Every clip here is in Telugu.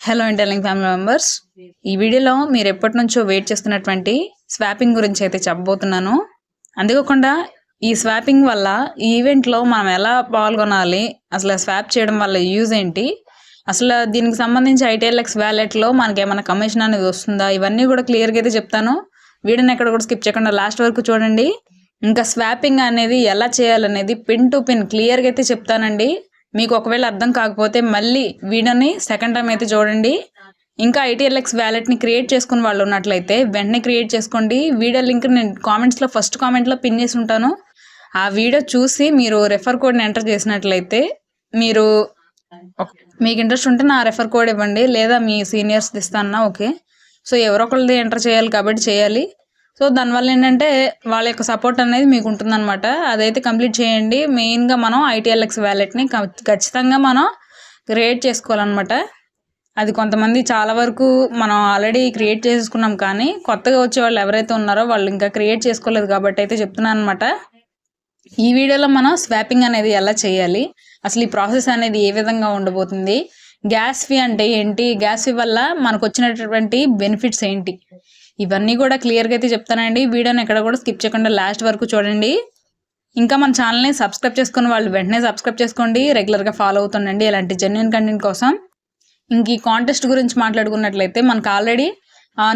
హలో ఇంటర్లింక్ ఫ్యామిలీ మెంబర్స్, ఈ వీడియోలో మీరు ఎప్పటి నుంచో వెయిట్ చేస్తున్నటువంటి స్వాపింగ్ గురించి అయితే చెప్పబోతున్నాను. అందుకోకుండా ఈ స్వాపింగ్ వల్ల ఈ ఈవెంట్లో మనం ఎలా పాల్గొనాలి, అసలు స్వాప్ చేయడం వల్ల యూజ్ ఏంటి, అసలు దీనికి సంబంధించి ఐటీఎల్ఎక్స్ వ్యాలెట్లో మనకి ఏమైనా కమిషన్ అనేది వస్తుందా, ఇవన్నీ కూడా క్లియర్గా అయితే చెప్తాను. వీడియోని ఎక్కడ కూడా స్కిప్ చేయకుండా లాస్ట్ వరకు చూడండి. ఇంకా స్వాపింగ్ అనేది ఎలా చేయాలనేది పిన్ టు పిన్ క్లియర్గా అయితే చెప్తానండి. మీకు ఒకవేళ అర్థం కాకపోతే మళ్ళీ వీడియోని సెకండ్ టైం అయితే చూడండి. ఇంకా ఐటీఎల్ఎక్స్ వ్యాలెట్ని క్రియేట్ చేసుకున్న వాళ్ళు ఉన్నట్లయితే వెంటనే క్రియేట్ చేసుకోండి. వీడియో లింక్ నేను కామెంట్స్లో ఫస్ట్ కామెంట్లో పిన్ చేసి ఉంటాను. ఆ వీడియో చూసి మీరు రెఫర్ కోడ్ని ఎంటర్ చేసినట్లయితే మీకు ఇంట్రెస్ట్ ఉంటే నా రెఫర్ కోడ్ ఇవ్వండి, లేదా మీ సీనియర్స్ ఇస్తాను. ఓకే, సో ఎవరో ఒకరిది ఎంటర్ చేయాలి కాబట్టి చేయాలి. సో దానివల్ల ఏంటంటే వాళ్ళ యొక్క సపోర్ట్ అనేది మీకు ఉంటుందన్నమాట. అదైతే కంప్లీట్ చేయండి. మెయిన్గా మనం ఐటీఎల్ఎక్స్ వ్యాలెట్ని ఖచ్చితంగా మనం క్రియేట్ చేసుకోవాలన్నమాట. అది కొంతమంది చాలా వరకు మనం ఆల్రెడీ క్రియేట్ చేసుకున్నాం, కానీ కొత్తగా వచ్చే వాళ్ళు ఎవరైతే ఉన్నారో వాళ్ళు ఇంకా క్రియేట్ చేసుకోలేదు కాబట్టి అయితే చెప్తున్నాను అనమాట. ఈ వీడియోలో మనం స్వాపింగ్ అనేది ఎలా చేయాలి, అసలు ఈ ప్రాసెస్ అనేది ఏ విధంగా ఉండబోతుంది, గ్యాస్ ఫీ అంటే ఏంటి, గ్యాస్ ఫీ వల్ల మనకు వచ్చినటువంటి బెనిఫిట్స్ ఏంటి, ఇవన్నీ కూడా క్లియర్గా అయితే చెప్తానండి. వీడియోని ఎక్కడ కూడా స్కిప్ చేయకుండా లాస్ట్ వరకు చూడండి. ఇంకా మన ఛానల్ని సబ్స్క్రైబ్ చేసుకున్న వాళ్ళు వెంటనే సబ్స్క్రైబ్ చేసుకోండి, రెగ్యులర్గా ఫాలో అవుతుండండి ఇలాంటి జెన్యున్ కంటెంట్ కోసం. ఇంక ఈ కాంటెస్ట్ గురించి మాట్లాడుకున్నట్లయితే మనకు ఆల్రెడీ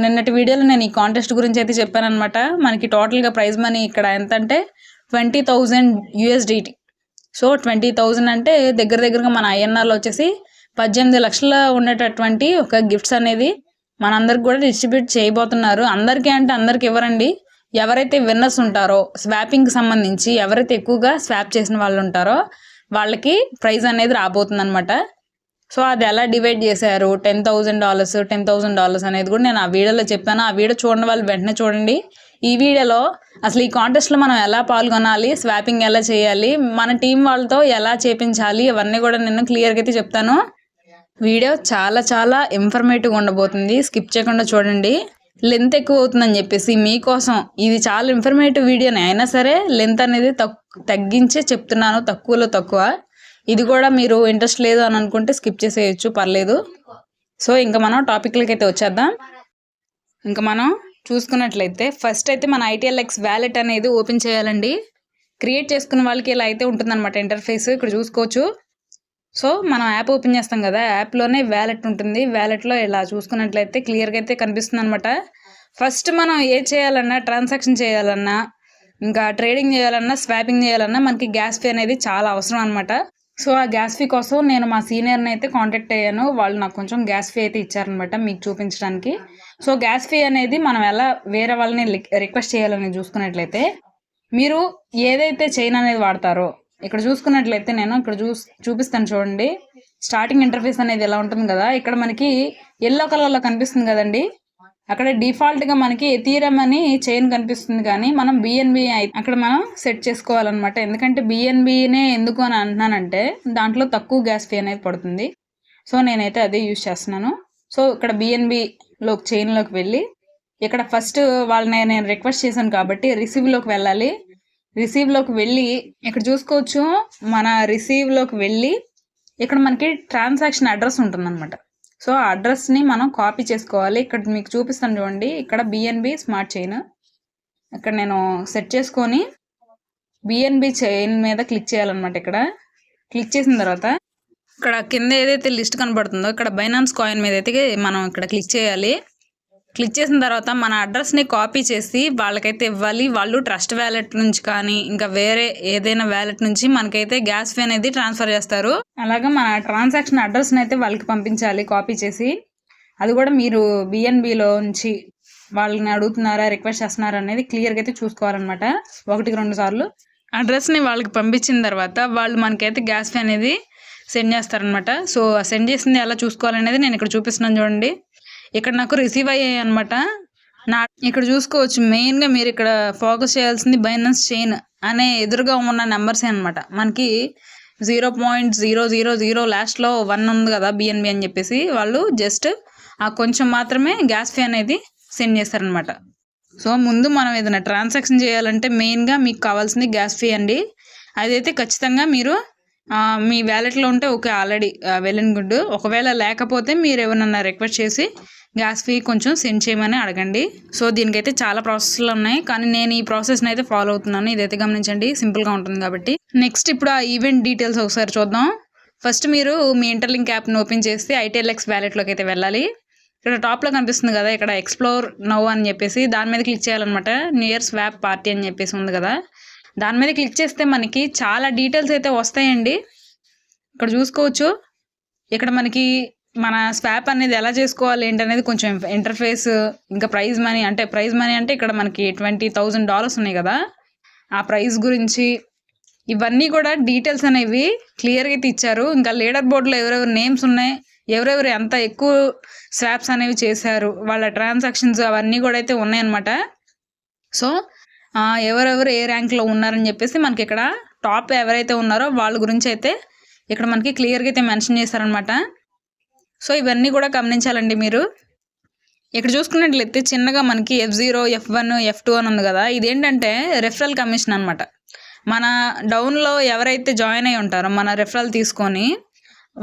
నిన్నటి వీడియోలో నేను ఈ కాంటెస్ట్ గురించి అయితే చెప్పాను అనమాట. మనకి టోటల్గా ప్రైజ్ మనీ ఇక్కడ ఎంత అంటే 20,000 USDT. సో 20,000 అంటే దగ్గరగా మన ఐఎన్ఆర్లో వచ్చేసి 18 లక్షల ఉండేటటువంటి ఒక గిఫ్ట్స్ అనేది మనందరికి కూడా డిస్ట్రిబ్యూట్ చేయబోతున్నారు. అందరికీ అంటే అందరికి ఇవ్వరండి. ఎవరైతే విన్నర్స్ ఉంటారో స్వాపింగ్కి సంబంధించి, ఎవరైతే ఎక్కువగా స్వాప్ చేసిన వాళ్ళు ఉంటారో వాళ్ళకి ప్రైజ్ అనేది రాబోతుంది అనమాట. సో అది ఎలా డివైడ్ చేశారు, $10,000 $10,000 అనేది కూడా నేను ఆ వీడియోలో చెప్పాను. ఆ వీడియో చూడండి వాళ్ళు వెంటనే చూడండి. ఈ వీడియోలో అసలు ఈ కాంటెస్ట్లో మనం ఎలా పాల్గొనాలి, స్వాపింగ్ ఎలా చేయాలి, మన టీం వాళ్ళతో ఎలా చేపించాలి, ఇవన్నీ కూడా నేను క్లియర్గా అయితే చెప్తాను. వీడియో చాలా ఇన్ఫర్మేటివ్గా ఉండబోతుంది, స్కిప్ చేయకుండా చూడండి. లెంత్ ఎక్కువ అవుతుందని చెప్పేసి మీకోసం ఇది చాలా ఇన్ఫర్మేటివ్ వీడియోని అయినా సరే లెంత్ అనేది తగ్గించే చెప్తున్నాను, తక్కువలో తక్కువ. ఇది కూడా మీరు ఇంట్రెస్ట్ లేదు అని అనుకుంటే స్కిప్ చేసేయచ్చు, పర్లేదు. సో ఇంకా మనం టాపిక్లకి అయితే వచ్చేద్దాం. ఇంకా మనం చూసుకున్నట్లయితే ఫస్ట్ అయితే మన ఐటీఎల్ఎక్స్ వ్యాలెట్ అనేది ఓపెన్ చేయాలండి. క్రియేట్ చేసుకున్న వాళ్ళకి ఇలా అయితే ఉంటుందన్నమాట ఇంటర్ఫేస్, ఇక్కడ చూసుకోవచ్చు. సో మనం యాప్ ఓపెన్ చేస్తాం కదా, యాప్లోనే వ్యాలెట్ ఉంటుంది. వ్యాలెట్లో ఇలా చూసుకున్నట్లయితే క్లియర్గా అయితే కనిపిస్తుంది అనమాట. ఫస్ట్ మనం ఏ చేయాలన్నా, ట్రాన్సాక్షన్ చేయాలన్నా, ఇంకా ట్రేడింగ్ చేయాలన్నా, స్వాపింగ్ చేయాలన్నా మనకి గ్యాస్ ఫీ అనేది చాలా అవసరం అనమాట. సో ఆ గ్యాస్ ఫీ కోసం నేను మా సీనియర్ని అయితే కాంటాక్ట్ అయ్యాను. వాళ్ళు నాకు కొంచెం గ్యాస్ ఫీ అయితే ఇచ్చారనమాట మీకు చూపించడానికి. సో గ్యాస్ ఫీ అనేది మనం ఎలా వేరే వాళ్ళని రిక్వెస్ట్ చేయాలని చూసుకున్నట్లయితే, మీరు ఏదైతే చైన్ అనేది వాడతారో ఇక్కడ చూసుకున్నట్లయితే నేను ఇక్కడ చూపిస్తాను చూడండి. స్టార్టింగ్ ఇంటర్ఫేస్ అనేది ఎలా ఉంటుంది కదా, ఇక్కడ మనకి ఎల్లో కలర్లో కనిపిస్తుంది కదండి. అక్కడ డిఫాల్ట్గా మనకి ఎథీరియం అని చైన్ కనిపిస్తుంది, కానీ మనం బిఎన్బి అక్కడ మనం సెట్ చేసుకోవాలన్నమాట. ఎందుకంటే బిఎన్బినే ఎందుకు అని అంటున్నానంటే దాంట్లో తక్కువ గ్యాస్ ఫీ అనేది పడుతుంది. సో నేనైతే అదే యూజ్ చేస్తున్నాను. సో ఇక్కడ బిఎన్బిలో చైన్లోకి వెళ్ళి ఇక్కడ ఫస్ట్ వాళ్ళని నేను రిక్వెస్ట్ చేశాను కాబట్టి రిసీవ్లోకి వెళ్ళాలి. రిసీవ్లోకి వెళ్ళి ఇక్కడ చూసుకోవచ్చు, మన రిసీవ్లోకి వెళ్ళి ఇక్కడ మనకి ట్రాన్సాక్షన్ అడ్రస్ ఉంటుందన్నమాట. సో ఆ అడ్రస్ని మనం కాపీ చేసుకోవాలి. ఇక్కడ మీకు చూపిస్తాను చూడండి, ఇక్కడ బిఎన్బి స్మార్ట్ చైన్ ఇక్కడ నేను సెట్ చేసుకొని బిఎన్బి చైన్ మీద క్లిక్ చేయాలన్నమాట. ఇక్కడ క్లిక్ చేసిన తర్వాత ఇక్కడ కింద ఏదైతే లిస్ట్ కనబడుతుందో ఇక్కడ బైనాన్స్ కాయిన్ మీద అయితే మనం ఇక్కడ క్లిక్ చేయాలి. క్లిక్ చేసిన తర్వాత మన అడ్రస్ని కాపీ చేసి వాళ్ళకైతే ఇవ్వాలి. వాళ్ళు ట్రస్ట్ వ్యాలెట్ నుంచి కానీ ఇంకా వేరే ఏదైనా వ్యాలెట్ నుంచి మనకైతే గ్యాస్ ఫీ అనేది ట్రాన్స్ఫర్ చేస్తారు. అలాగా మన ట్రాన్సాక్షన్ అడ్రస్ని అయితే వాళ్ళకి పంపించాలి కాపీ చేసి. అది కూడా మీరు బిఎన్బిలో నుంచి వాళ్ళని అడుగుతున్నారా, రిక్వెస్ట్ చేస్తున్నారా అనేది క్లియర్గా అయితే చూసుకోవాలన్నమాట. 1-2 సార్లు అడ్రస్ని వాళ్ళకి పంపించిన తర్వాత వాళ్ళు మనకైతే గ్యాస్ ఫీ అనేది సెండ్ చేస్తారనమాట. సో సెండ్ చేసింది ఎలా చూసుకోవాలనేది నేను ఇక్కడ చూపిస్తున్నాను చూడండి. ఇక్కడ నాకు రిసీవ్ అయ్యాయి అనమాట. ఇక్కడ చూసుకోవచ్చు, మెయిన్గా మీరు ఇక్కడ ఫోకస్ చేయాల్సింది బైనాన్స్ చైన్ అనే ఎదురుగా ఉన్న నెంబర్సే అనమాట. మనకి 0.000 లాస్ట్లో 1 ఉంది కదా బిఎన్బి అని చెప్పేసి, వాళ్ళు జస్ట్ ఆ కొంచెం మాత్రమే గ్యాస్ ఫీ అనేది సెండ్ చేస్తారనమాట. సో ముందు మనం ఏదైనా ట్రాన్సాక్షన్ చేయాలంటే మెయిన్గా మీకు కావాల్సింది గ్యాస్ ఫీ అండి. అదైతే ఖచ్చితంగా మీరు మీ వ్యాలెట్లో ఉంటే okay, already well and good. ఒకవేళ లేకపోతే మీరు ఎవరన్నా రిక్వెస్ట్ చేసి గ్యాస్ ఫీ కొంచెం సెండ్ చేయమని అడగండి. సో దీనికైతే చాలా ప్రాసెస్లు ఉన్నాయి, కానీ నేను ఈ ప్రాసెస్ని అయితే ఫాలో అవుతున్నాను. ఇదైతే గమనించండి, సింపుల్గా ఉంటుంది కాబట్టి. నెక్స్ట్ ఇప్పుడు ఆ ఈవెంట్ డీటెయిల్స్ ఒకసారి చూద్దాం. ఫస్ట్ మీరు మీ ఇంటర్లింక్ యాప్ని ఓపెన్ చేస్తే ITLX వ్యాలెట్లోకి అయితే వెళ్ళాలి. ఇక్కడ టాప్లో కనిపిస్తుంది కదా, ఇక్కడ ఎక్స్ప్లోర్ నౌ అని చెప్పేసి దాని మీద క్లిక్ చేయాలన్నమాట. న్యూ ఇయర్ స్వాప్ పార్టీ అని చెప్పేసి ఉంది కదా, దాని మీద క్లిక్ చేస్తే మనకి చాలా డీటెయిల్స్ అయితే వస్తాయండి. ఇక్కడ చూసుకోవచ్చు. ఇక్కడ మనకి మన స్వాప్ అనేది ఎలా చేసుకోవాలి ఏంటనేది కొంచెం ఇంటర్ఫేస్, ఇంకా ప్రైజ్ మనీ అంటే ఇక్కడ మనకి $20,000 ఉన్నాయి కదా, ఆ ప్రైజ్ గురించి ఇవన్నీ కూడా డీటెయిల్స్ అనేవి క్లియర్గా అయితే ఇచ్చారు. ఇంకా లీడర్ బోర్డులో ఎవరెవరు నేమ్స్ ఉన్నాయి, ఎవరెవరు ఎంత ఎక్కువ స్వాప్స్ అనేవి చేశారు, వాళ్ళ ట్రాన్సాక్షన్స్ అవన్నీ కూడా అయితే ఉన్నాయన్నమాట. సో ఎవరెవరు ఏ ర్యాంక్లో ఉన్నారని చెప్పేసి మనకి ఇక్కడ టాప్ ఎవరైతే ఉన్నారో వాళ్ళ గురించి అయితే ఇక్కడ మనకి క్లియర్గా అయితే మెన్షన్ చేశారనమాట. సో ఇవన్నీ కూడా గమనించాలండి మీరు. ఇక్కడ చూసుకున్నట్లయితే చిన్నగా మనకి F0, F1, F2 అని ఉంది కదా, ఇదేంటంటే రెఫరల్ కమిషన్ అనమాట. మన డౌన్లో ఎవరైతే జాయిన్ అయి ఉంటారో మన రెఫరల్ తీసుకొని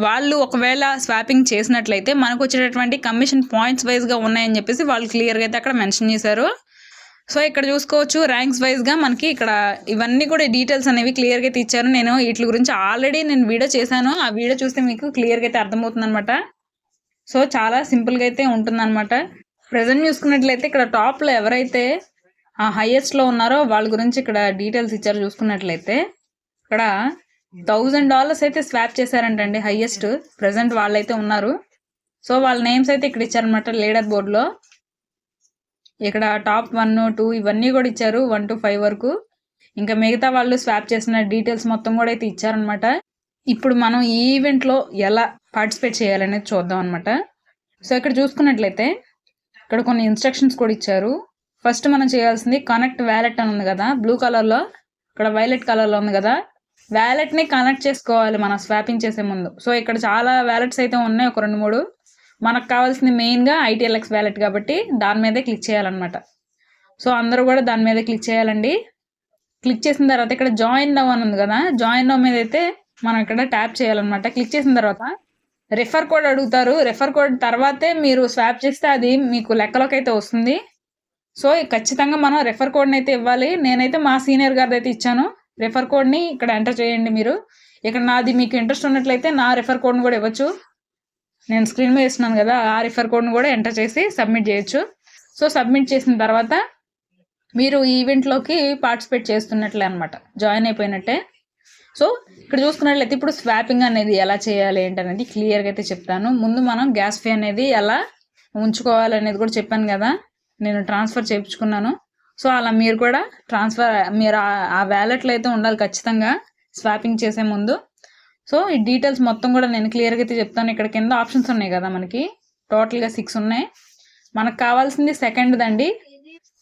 వాళ్ళు ఒకవేళ స్వాపింగ్ చేసినట్లయితే మనకు వచ్చేటటువంటి కమిషన్ పాయింట్స్ వైజ్గా ఉన్నాయని చెప్పేసి వాళ్ళు క్లియర్గా అయితే అక్కడ మెన్షన్ చేశారు. సో ఇక్కడ చూసుకోవచ్చు ర్యాంక్స్ వైజ్గా మనకి ఇక్కడ ఇవన్నీ కూడా డీటెయిల్స్ అనేవి క్లియర్గా అయితే ఇచ్చారు. నేను వీటి గురించి ఆల్రెడీ వీడియో చేశాను, ఆ వీడియో చూస్తే మీకు క్లియర్గా అయితే అర్థమవుతుంది అనమాట. సో చాలా సింపుల్గా అయితే ఉంటుందన్నమాట. ప్రజెంట్ చూసుకున్నట్లయితే ఇక్కడ టాప్లో ఎవరైతే హైయెస్ట్లో ఉన్నారో వాళ్ళ గురించి ఇక్కడ డీటెయిల్స్ ఇచ్చారు. చూసుకున్నట్లయితే ఇక్కడ $1,000 అయితే స్వాప్ చేశారంటండి హైయెస్ట్. ప్రజెంట్ వాళ్ళైతే ఉన్నారు. సో వాళ్ళ నేమ్స్ అయితే ఇక్కడ ఇచ్చారనమాట లీడర్ బోర్డులో. ఇక్కడ టాప్ 1, 2 ఇవన్నీ కూడా ఇచ్చారు, 1 to 5 వరకు. ఇంకా మిగతా వాళ్ళు స్వాప్ చేసిన డీటెయిల్స్ మొత్తం కూడా అయితే ఇచ్చారనమాట. ఇప్పుడు మనం ఈ ఈవెంట్లో ఎలా పార్టిసిపేట్ చేయాలనేది చూద్దాం అనమాట. సో ఇక్కడ చూసుకున్నట్లయితే ఇక్కడ కొన్ని ఇన్స్ట్రక్షన్స్ కూడా ఇచ్చారు. ఫస్ట్ మనం చేయాల్సింది కనెక్ట్ వ్యాలెట్ అని ఉంది కదా బ్లూ కలర్లో, ఇక్కడ వైలెట్ కలర్లో ఉంది కదా, వ్యాలెట్ని కనెక్ట్ చేసుకోవాలి మనం స్వాపింగ్ చేసే ముందు. సో ఇక్కడ చాలా వ్యాలెట్స్ అయితే ఉన్నాయి, ఒక 2-3. మనకు కావాల్సింది మెయిన్గా ITLX వ్యాలెట్ కాబట్టి దాని మీదే క్లిక్ చేయాలన్నమాట. సో అందరూ కూడా దాని మీద క్లిక్ చేయాలండి. క్లిక్ చేసిన తర్వాత ఇక్కడ జాయిన్ నౌ అని ఉంది కదా, జాయిన్ నౌ మీద అయితే మనం ఇక్కడ ట్యాప్ చేయాలన్నమాట. క్లిక్ చేసిన తర్వాత రెఫర్ కోడ్ అడుగుతారు. రెఫర్ కోడ్ తర్వాతే మీరు స్వాప్ చేస్తే అది మీకు లెక్కలోకి అయితే వస్తుంది. సో ఖచ్చితంగా మనం రెఫర్ కోడ్ని అయితే ఇవ్వాలి. నేనైతే మా సీనియర్ గారిది అయితే ఇచ్చాను. రెఫర్ కోడ్ని ఇక్కడ ఎంటర్ చేయండి మీరు. ఇక్కడ నాది మీకు ఇంట్రెస్ట్ ఉన్నట్లయితే నా రెఫర్ కోడ్ని కూడా ఇవ్వచ్చు. నేను స్క్రీన్ మీద ఇస్తున్నాను కదా, ఆ రెఫర్ కోడ్ని కూడా ఎంటర్ చేసి సబ్మిట్ చేయొచ్చు. సో సబ్మిట్ చేసిన తర్వాత మీరు ఈ ఈవెంట్లోకి పార్టిసిపేట్ చేస్తున్నట్లే అనమాట, జాయిన్ అయిపోయినట్టే. సో ఇక్కడ చూసుకున్నట్లయితే ఇప్పుడు స్వాపింగ్ అనేది ఎలా చేయాలి ఏంటనేది క్లియర్గా అయితే చెప్తాను. ముందు మనం గ్యాస్ ఫీ అనేది ఎలా ఉంచుకోవాలనేది కూడా చెప్పాను కదా, నేను ట్రాన్స్ఫర్ చేయించుకున్నాను. సో అలా మీరు కూడా మీరు ఆ వ్యాలెట్లో అయితే ఉండాలి ఖచ్చితంగా స్వాపింగ్ చేసే ముందు. సో ఈ డీటెయిల్స్ మొత్తం కూడా నేను క్లియర్గా అయితే చెప్తాను. ఇక్కడ కింద ఆప్షన్స్ ఉన్నాయి కదా, మనకి టోటల్గా 6 ఉన్నాయి. మనకు కావాల్సింది సెకండ్దండి.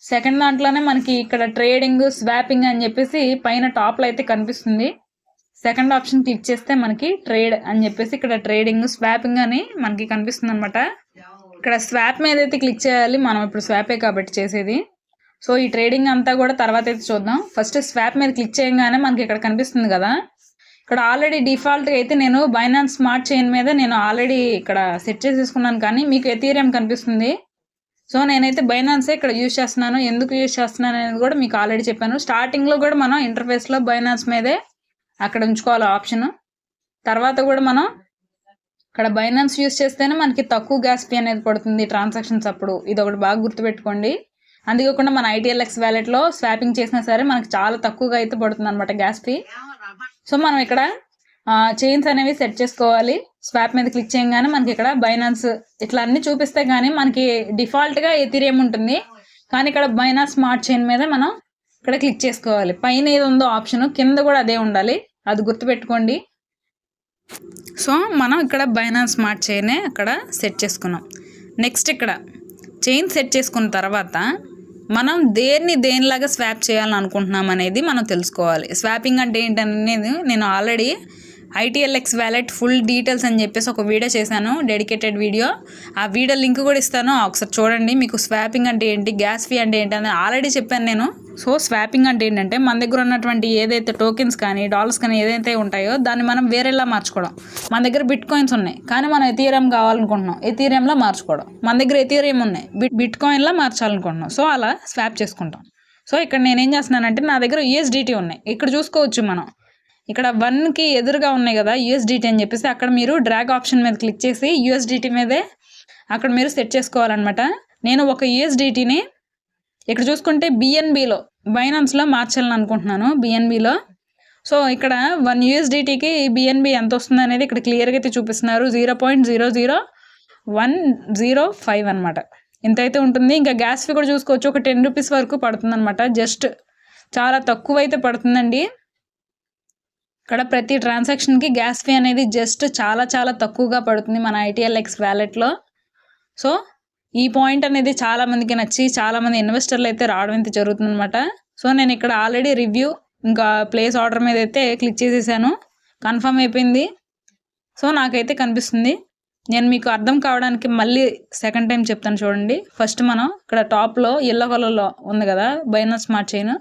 సెకండ్ దాంట్లోనే మనకి ఇక్కడ ట్రేడింగ్, స్వాపింగ్ అని చెప్పేసి పైన టాప్లో అయితే కనిపిస్తుంది. సెకండ్ ఆప్షన్ క్లిక్ చేస్తే మనకి ట్రేడ్ అని చెప్పేసి ఇక్కడ ట్రేడింగ్, స్వాపింగ్ అని మనకి కనిపిస్తుంది అనమాట. ఇక్కడ స్వాప్ మీద అయితే క్లిక్ చేయాలి, మనం ఇప్పుడు స్వాపే కాబట్టి చేసేది. సో ఈ ట్రేడింగ్ అంతా కూడా తర్వాత అయితే చూద్దాం. ఫస్ట్ స్వాప్ మీద క్లిక్ చేయగానే మనకి ఇక్కడ కనిపిస్తుంది కదా, ఇక్కడ ఆల్రెడీ డిఫాల్ట్గా అయితే నేను బైనాన్స్ స్మార్ట్ చైన్ మీద నేను ఆల్రెడీ ఇక్కడ సెట్ చేసేసుకున్నాను, కానీ మీకు ఎథీరియం కనిపిస్తుంది. సో నేనైతే బైనాన్సే ఇక్కడ యూజ్ చేస్తున్నాను. ఎందుకు యూజ్ చేస్తున్నాను అనేది కూడా మీకు ఆల్రెడీ చెప్పాను. స్టార్టింగ్లో కూడా మనం ఇంటర్ఫేస్లో బైనాన్స్ మీదే అక్కడ ఉంచుకోవాలి ఆప్షన్. తర్వాత కూడా మనం ఇక్కడ బైనాన్స్ యూజ్ చేస్తేనే మనకి తక్కువ గ్యాస్ ఫీ అనేది పడుతుంది ట్రాన్సాక్షన్స్ అప్పుడు. ఇది ఒకటి బాగా గుర్తుపెట్టుకోండి. అందుకోకుండా మన ITLX వ్యాలెట్లో స్వాపింగ్ చేసినా సరే మనకి చాలా తక్కువగా అయితే పడుతుంది అనమాట గ్యాస్ ఫీ. సో మనం ఇక్కడ చైన్స్ అనేవి సెట్ చేసుకోవాలి. స్వాప్ మీద క్లిక్ చేయగానే మనకి ఇక్కడ బైనాన్స్ ఇట్లా అన్ని చూపిస్తే కానీ మనకి డిఫాల్ట్గా ఎథీరియం ఉంటుంది, కానీ ఇక్కడ బైనాన్స్ స్మార్ట్ చైన్ మీద మనం ఇక్కడ క్లిక్ చేసుకోవాలి. పైన ఏది ఉందో ఆప్షన్ కింద కూడా అదే ఉండాలి, అది గుర్తుపెట్టుకోండి. సో మనం ఇక్కడ బైనాన్స్ స్మార్ట్ చైనే అక్కడ సెట్ చేసుకున్నాం. నెక్స్ట్ ఇక్కడ చైన్ సెట్ చేసుకున్న తర్వాత మనం దేనిలాగా స్వాప్ చేయాలని అనుకుంటున్నాం అనేది మనం తెలుసుకోవాలి. స్వాపింగ్ అంటే ఏంటనేది నేను already ITLX wallet full details అని చెప్పేసి ఒక వీడియో చేశాను, డెడికేటెడ్ వీడియో. ఆ వీడియో లింక్ కూడా ఇస్తాను, ఒకసారి చూడండి. మీకు స్వాపింగ్ అంటే ఏంటి, గ్యాస్ ఫీ అంటే ఏంటి అని ఆల్రెడీ చెప్పాను నేను. సో స్వాపింగ్ అంటే ఏంటంటే మన దగ్గర ఉన్నటువంటి ఏదైతే టోకెన్స్ కానీ డాలర్స్ కానీ ఏదైతే ఉంటాయో దాన్ని మనం వేరేలా మార్చుకోవడం. మన దగ్గర బిట్ కాయిన్స్ ఉన్నాయి కానీ మనం ఎథీరియం కావాలనుకుంటున్నాం, ఎథీరియంలో మార్చుకోవడం. మన దగ్గర ఎథీరియం ఉన్నాయి, బిట్ కాయిన్లా మార్చాలనుకుంటున్నాం. సో అలా స్వాప్ చేసుకుంటాం. సో ఇక్కడ నేనేం చేస్తున్నానంటే నా దగ్గర USDT ఉన్నాయి, ఇక్కడ చూసుకోవచ్చు మనం. ఇక్కడ 1కి ఎదురుగా ఉన్నాయి కదా USDT అని చెప్పేసి, అక్కడ మీరు డ్రాగ్ ఆప్షన్ మీద క్లిక్ చేసి USDT మీదే అక్కడ మీరు సెట్ చేసుకోవాలన్నమాట. నేను ఒక USDTని ఇక్కడ చూసుకుంటే BNBలో బైనాన్స్లో మార్చాలని అనుకుంటున్నాను, BNBలో. సో ఇక్కడ 1 USDTకి BNB ఎంత వస్తుంది అనేది ఇక్కడ క్లియర్గా అయితే చూపిస్తున్నారు. 0.00105 అనమాట, ఇంతైతే ఉంటుంది. ఇంకా గ్యాస్ ఫీ కూడా చూసుకోవచ్చు, ఒక 10 రూపీస్ వరకు పడుతుంది అనమాట. జస్ట్ చాలా తక్కువ అయితే పడుతుందండి. ఇక్కడ ప్రతి ట్రాన్సాక్షన్కి గ్యాస్ ఫీ అనేది జస్ట్ చాలా చాలా తక్కువగా పడుతుంది మన ITLX వ్యాలెట్లో. సో ఈ పాయింట్ అనేది చాలామందికి నచ్చి చాలామంది ఇన్వెస్టర్లు అయితే రావడం అయితే జరుగుతుంది అనమాట. సో నేను ఇక్కడ ఆల్రెడీ రివ్యూ ఇంకా ప్లేస్ ఆర్డర్ మీద అయితే క్లిక్ చేసేసాను, కన్ఫర్మ్ అయిపోయింది. సో నాకైతే కనిపిస్తుంది. నేను మీకు అర్థం కావడానికి మళ్ళీ సెకండ్ టైం చెప్తాను చూడండి. ఫస్ట్ మనం ఇక్కడ టాప్లో ఎల్లో కలర్లో ఉంది కదా బైనాన్స్ స్మార్ట్ చైన్,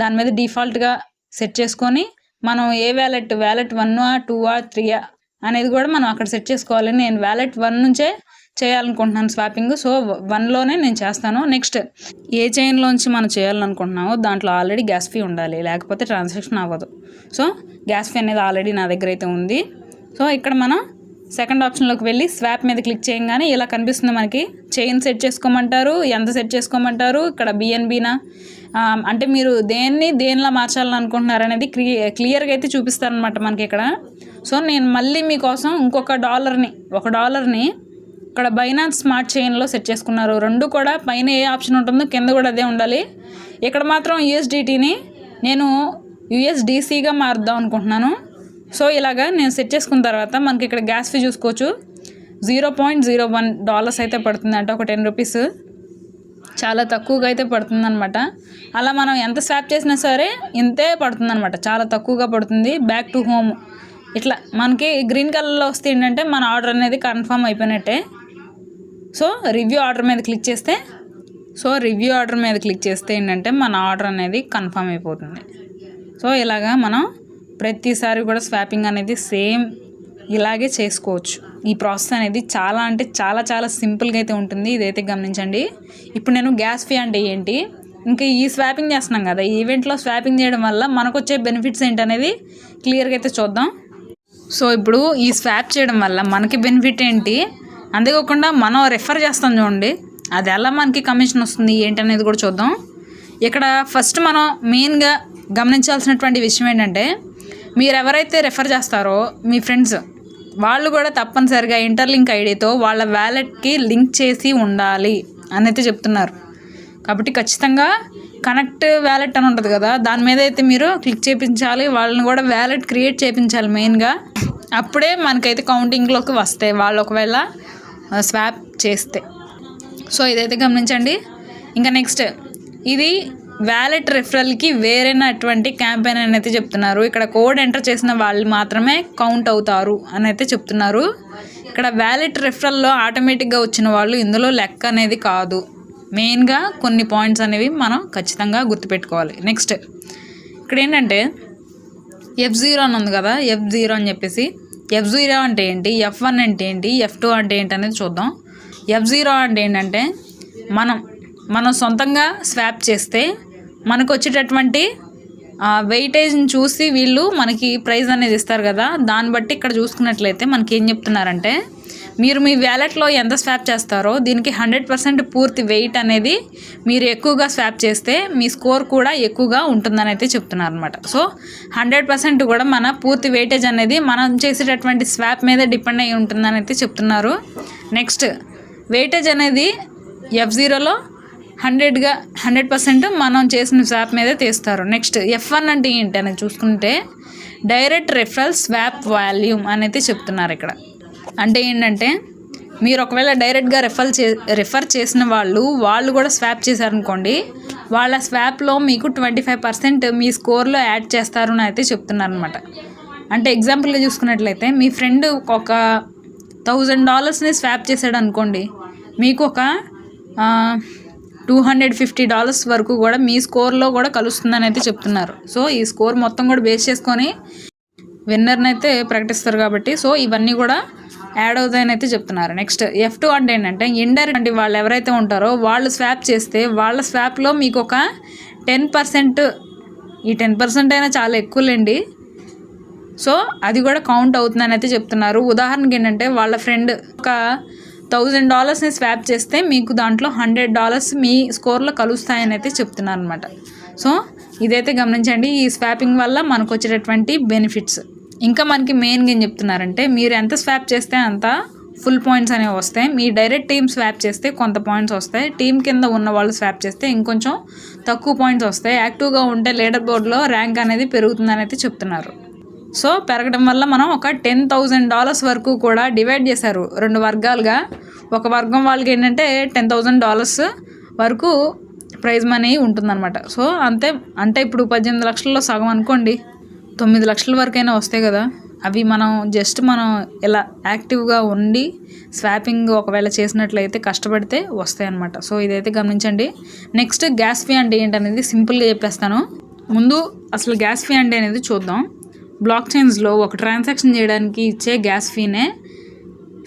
దాని మీద డిఫాల్ట్గా సెట్ చేసుకొని మనం ఏ వ్యాలెట్ 1 2 3 అనేది కూడా మనం అక్కడ సెట్ చేసుకోవాలి. నేను వ్యాలెట్ 1 నుంచే చేయాలనుకుంటున్నాను స్వాపింగ్. సో 1లోనే నేను చేస్తాను. నెక్స్ట్ ఏ చైన్లోంచి మనం చేయాలనుకుంటున్నామో దాంట్లో ఆల్రెడీ గ్యాస్ ఫీ ఉండాలి, లేకపోతే ట్రాన్సాక్షన్ అవ్వదు. సో గ్యాస్ ఫీ అనేది ఆల్రెడీ నా దగ్గర అయితే ఉంది. సో ఇక్కడ మనం సెకండ్ ఆప్షన్లోకి వెళ్ళి స్వాప్ మీద క్లిక్ చేయగానే ఇలా కనిపిస్తుంది మనకి. చైన్ సెట్ చేసుకోమంటారు, ఎంత సెట్ చేసుకోమంటారు, ఇక్కడ BNBనా అంటే మీరు దేనిలా మార్చాలని అనుకుంటున్నారు అనేది క్లియర్గా అయితే చూపిస్తారనమాట మనకి ఇక్కడ. సో నేను మళ్ళీ మీకోసం ఇంకొక $1ని ఇక్కడ బైనాన్స్ స్మార్ట్ చైన్లో సెట్ చేసుకున్నారు. రెండు కూడా పైన ఏ ఆప్షన్ ఉంటుందో కింద కూడా అదే ఉండాలి. ఇక్కడ మాత్రం USDTని నేను USDCగా మారుద్దాం అనుకుంటున్నాను. సో ఇలాగా నేను సెట్ చేసుకున్న తర్వాత మనకి ఇక్కడ గ్యాస్ ఫీ చూసుకోవచ్చు, $0.01 అయితే పడుతుంది అంటే ఒక 10 రూపీస్, చాలా తక్కువగా అయితే పడుతుంది అనమాట. అలా మనం ఎంత స్వాప్ చేసినా సరే ఇంతే పడుతుంది అనమాట, చాలా తక్కువగా పడుతుంది. బ్యాక్ టు హోమ్ ఇట్లా మనకి గ్రీన్ కలర్లో వస్తే ఏంటంటే మన ఆర్డర్ అనేది కన్ఫర్మ్ అయిపోయినట్టే. సో రివ్యూ ఆర్డర్ మీద క్లిక్ చేస్తే ఏంటంటే మన ఆర్డర్ అనేది కన్ఫర్మ్ అయిపోతుంది. సో ఇలాగా మనం ప్రతిసారి కూడా స్వాపింగ్ అనేది సేమ్ ఇలాగే చేసుకోవచ్చు. ఈ ప్రాసెస్ అనేది చాలా అంటే చాలా చాలా సింపుల్గా అయితే ఉంటుంది, ఇదైతే గమనించండి. ఇప్పుడు నేను గ్యాస్ ఫీ అంటే ఏంటి, ఇంకా ఈ స్వాపింగ్ చేస్తున్నాం కదా, ఈ ఈవెంట్లో స్వాపింగ్ చేయడం వల్ల మనకు వచ్చే బెనిఫిట్స్ ఏంటి అనేది క్లియర్గా అయితే చూద్దాం. సో ఇప్పుడు ఈ స్వాప్ చేయడం వల్ల మనకి బెనిఫిట్ ఏంటి, అంతేకాకుండా మనం రెఫర్ చేస్తాం చూడండి, అది ఎలా మనకి కమిషన్ వస్తుంది ఏంటి అనేది కూడా చూద్దాం. ఇక్కడ ఫస్ట్ మనం మెయిన్గా గమనించాల్సినటువంటి విషయం ఏంటంటే, మీరు ఎవరైతే రెఫర్ చేస్తారో మీ ఫ్రెండ్స్ వాళ్ళు కూడా తప్పనిసరిగా ఇంటర్లింక్ ఐడితో వాళ్ళ వ్యాలెట్కి లింక్ చేసి ఉండాలి అని అయితే చెప్తున్నారు. కాబట్టి ఖచ్చితంగా కనెక్ట్ వ్యాలెట్ అని ఉంటుంది కదా, దాని మీద అయితే మీరు క్లిక్ చేయించాలి, వాళ్ళని కూడా వ్యాలెట్ క్రియేట్ చేయించాలి మెయిన్గా. అప్పుడే మనకైతే కౌంటింగ్లోకి వస్తాయి వాళ్ళు ఒకవేళ స్వాప్ చేస్తే. సో ఇదైతే గమనించండి. ఇంకా నెక్స్ట్ ఇది వ్యాలెట్ రిఫరల్కి వేరేనటువంటి క్యాంపెయిన్ అని అయితే చెప్తున్నారు. ఇక్కడ కోడ్ ఎంటర్ చేసిన వాళ్ళు మాత్రమే కౌంట్ అవుతారు అని అయితే చెప్తున్నారు. ఇక్కడ వ్యాలెట్ రిఫరల్లో ఆటోమేటిక్గా వచ్చిన వాళ్ళు ఇందులో లెక్క అనేది కాదు. మెయిన్గా కొన్ని పాయింట్స్ అనేవి మనం ఖచ్చితంగా గుర్తుపెట్టుకోవాలి. నెక్స్ట్ ఇక్కడ ఏంటంటే F0 అని ఉంది కదా, F0 అని చెప్పేసి, F0 అంటే ఏంటి, F1 అంటే ఏంటి, F2 అంటే ఏంటి అనేది చూద్దాం. F0 అంటే ఏంటంటే మనం సొంతంగా స్వాప్ చేస్తే మనకు వచ్చేటటువంటి వెయిటేజ్ని చూసి వీళ్ళు మనకి ప్రైజ్ అనేది ఇస్తారు కదా, దాన్ని బట్టి ఇక్కడ చూసుకున్నట్లయితే మనకి ఏం చెప్తున్నారంటే, మీరు మీ వ్యాలెట్లో ఎంత స్వాప్ చేస్తారో దీనికి 100% పూర్తి వెయిట్ అనేది మీరు ఎక్కువగా స్వాప్ చేస్తే మీ స్కోర్ కూడా ఎక్కువగా ఉంటుందని అయితే చెప్తున్నారు అనమాట. సో 100% కూడా మన పూర్తి వెయిటేజ్ అనేది మనం చేసేటటువంటి స్వాప్ మీద డిపెండ్ అయి ఉంటుందని అయితే చెప్తున్నారు. నెక్స్ట్ వెయిటేజ్ అనేది F0లో 100% మనం చేసిన స్వాప్ మీదే తీస్తారు. నెక్స్ట్ F1 అంటే ఏంటి అనేది చూసుకుంటే డైరెక్ట్ రెఫరల్ స్వాప్ వాల్యూమ్ అనేది చెప్తున్నారు. ఇక్కడ అంటే ఏంటంటే మీరు ఒకవేళ డైరెక్ట్గా రెఫర్ చేసిన వాళ్ళు కూడా స్వాప్ చేశారనుకోండి, వాళ్ళ స్వాప్లో మీకు 25% మీ స్కోర్లో యాడ్ చేస్తారు అని అయితే చెప్తున్నారు అనమాట. అంటే ఎగ్జాంపుల్గా చూసుకున్నట్లయితే మీ ఫ్రెండ్ ఒక $1000ని స్వాప్ చేశాడు అనుకోండి, మీకు ఒక $250 వరకు కూడా మీ స్కోర్లో కూడా కలుస్తుందని అయితే చెప్తున్నారు. సో ఈ స్కోర్ మొత్తం కూడా బేస్ చేసుకొని విన్నర్ని అయితే ప్రకటిస్తారు కాబట్టి సో ఇవన్నీ కూడా యాడ్ అవుతాయని అయితే చెప్తున్నారు. నెక్స్ట్ F2 అంటే ఏంటంటే ఇండైరెక్ట్ అంటే వాళ్ళు ఎవరైతే ఉంటారో వాళ్ళు స్వాప్ చేస్తే వాళ్ళ స్వాప్లో మీకు ఒక 10%, ఈ 10% అయినా చాలా ఎక్కువలేండి. సో అది కూడా కౌంట్ అవుతుందని అయితే చెప్తున్నారు. ఉదాహరణకి ఏంటంటే వాళ్ళ ఫ్రెండ్ ఒక $1000ని స్వాప్ చేస్తే మీకు దాంట్లో $100 మీ స్కోర్లో కలుస్తాయని అయితే చెప్తున్నారు అనమాట. సో ఇదైతే గమనించండి, ఈ స్వాపింగ్ వల్ల మనకు వచ్చేటటువంటి బెనిఫిట్స్. ఇంకా మనకి మెయిన్గా ఏం చెప్తున్నారంటే మీరు ఎంత స్వాప్ చేస్తే అంత ఫుల్ పాయింట్స్ అనేవి వస్తాయి. మీ డైరెక్ట్ టీమ్ స్వాప్ చేస్తే కొంత పాయింట్స్ వస్తాయి, టీం కింద ఉన్న వాళ్ళు స్వాప్ చేస్తే ఇంకొంచెం తక్కువ పాయింట్స్ వస్తాయి. యాక్టివ్గా ఉంటే లీడర్ బోర్డులో ర్యాంక్ అనేది పెరుగుతుందని అయితే చెప్తున్నారు. సో పెరగడం వల్ల మనం ఒక $10,000 వరకు కూడా డివైడ్ చేశారు 2 వర్గాలుగా. ఒక వర్గం వాళ్ళకి ఏంటంటే $10,000 వరకు ప్రైజ్ మనీ ఉంటుందన్నమాట. సో అంటే ఇప్పుడు 18 లక్షల్లో సగం అనుకోండి, 9 లక్షల వరకైనా వస్తాయి కదా. అవి మనం ఇలా యాక్టివ్గా ఉండి స్వాపింగ్ ఒకవేళ చేసినట్లయితే కష్టపడితే వస్తాయి అన్నమాట. సో ఇదైతే గమనించండి. నెక్స్ట్ గ్యాస్ ఫీ అంటే ఏంటనేది సింపుల్గా చెప్పేస్తాను. ముందు అసలు గ్యాస్ ఫీ అంటే అనేది చూద్దాం. బ్లాక్ చైన్స్లో ఒక ట్రాన్సాక్షన్ చేయడానికి ఇచ్చే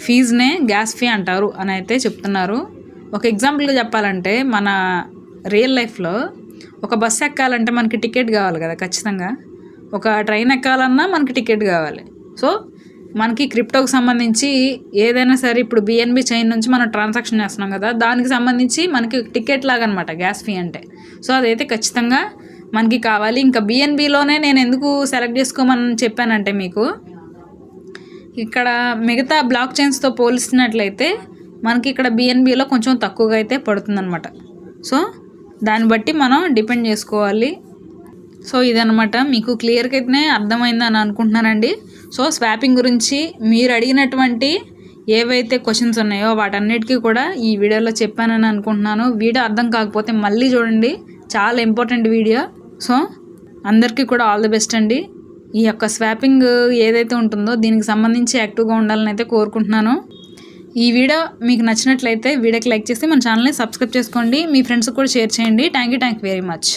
ఫీజునే గ్యాస్ ఫీ అంటారు అని అయితే చెప్తున్నారు. ఒక ఎగ్జాంపుల్గా చెప్పాలంటే మన రియల్ లైఫ్లో ఒక బస్సు ఎక్కాలంటే మనకి టికెట్ కావాలి కదా, ఖచ్చితంగా. ఒక ట్రైన్ ఎక్కాలన్నా మనకి టికెట్ కావాలి. సో మనకి క్రిప్టోకి సంబంధించి ఏదైనా సరే ఇప్పుడు BNB చైన్ నుంచి మనం ట్రాన్సాక్షన్ చేస్తున్నాం కదా, దానికి సంబంధించి మనకి టికెట్ లాగా అనమాట గ్యాస్ ఫీ అంటే. సో అదైతే ఖచ్చితంగా మనకి కావాలి. ఇంకా BNBలోనే నేను ఎందుకు సెలెక్ట్ చేసుకోమని చెప్పానంటే మీకు ఇక్కడ మిగతా బ్లాక్ చైన్స్తో పోల్చినట్లయితే మనకి ఇక్కడ BNBలో కొంచెం తక్కువగా అయితే పడుతుందన్నమాట. సో దాన్ని బట్టి మనం డిపెండ్ చేసుకోవాలి. సో ఇదనమాట, మీకు క్లియర్గా అయితే అర్థమైందని అనుకుంటున్నానండి. సో స్వాపింగ్ గురించి మీరు అడిగినటువంటి ఏవైతే క్వశ్చన్స్ ఉన్నాయో వాటన్నిటికీ కూడా ఈ వీడియోలో చెప్పానని అనుకుంటున్నాను. వీడియో అర్థం కాకపోతే మళ్ళీ చూడండి, చాలా ఇంపార్టెంట్ వీడియో. సో అందరికీ కూడా ఆల్ ది బెస్ట్ అండి. ఈ యొక్క స్వాపింగ్ ఏదైతే ఉంటుందో దీనికి సంబంధించి యాక్టివ్గా ఉండాలని అయితే కోరుకుంటున్నాను. ఈ వీడియో మీకు నచ్చినట్లయితే వీడియోకి లైక్ చేసి మన ఛానల్ని సబ్స్క్రైబ్ చేసుకోండి, మీ ఫ్రెండ్స్కి కూడా షేర్ చేయండి. Thank you very much.